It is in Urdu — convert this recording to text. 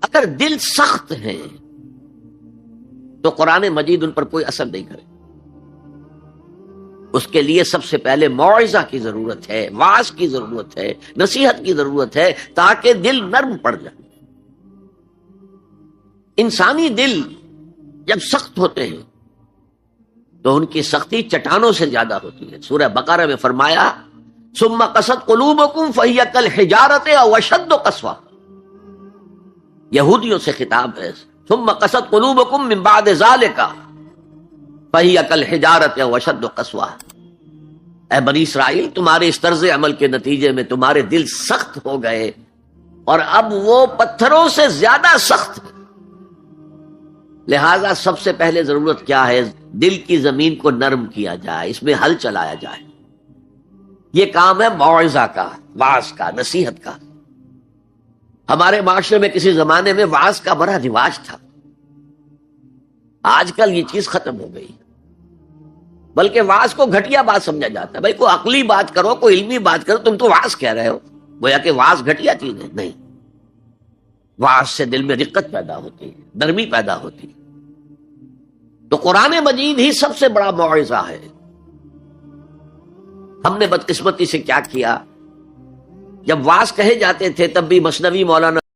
اگر دل سخت ہیں تو قرآن مجید ان پر کوئی اثر نہیں کرے. اس کے لیے سب سے پہلے موعظہ کی ضرورت ہے، واعظ کی ضرورت ہے، نصیحت کی ضرورت ہے، تاکہ دل نرم پڑ جائے. انسانی دل جب سخت ہوتے ہیں تو ان کی سختی چٹانوں سے زیادہ ہوتی ہے. سورہ بقرہ میں فرمایا ثم قست قلوبکم فہی کالحجارۃ او اشد قسوہ. یہودیوں سے خطاب ہے. ثم قست قلوبکم من بعد ذلک فہی کالحجارۃ او اشد قسوہ. اے بنی اسرائیل، تمہارے اس طرز عمل کے نتیجے میں تمہارے دل سخت ہو گئے اور اب وہ پتھروں سے زیادہ سخت. لہذا سب سے پہلے ضرورت کیا ہے؟ دل کی زمین کو نرم کیا جائے، اس میں حل چلایا جائے. یہ کام ہے موعظہ کا، واعظ کا، نصیحت کا. ہمارے معاشرے میں کسی زمانے میں واعظ کا بڑا رواج تھا. آج کل یہ چیز ختم ہو گئی، بلکہ واعظ کو گھٹیا بات سمجھا جاتا ہے. بھائی کوئی عقلی بات کرو، کوئی علمی بات کرو، تم تو واعظ کہہ رہے ہو. گویا کہ واعظ گھٹیا چیز ہے. نہیں، واعظ سے دل میں رقت پیدا ہوتی ہے، نرمی پیدا ہوتی ہے. تو قرآن مجید ہی سب سے بڑا موعظہ ہے. ہم نے بدقسمتی سے کیا کیا، جب واعظ کہے جاتے تھے تب بھی مثنوی مولانا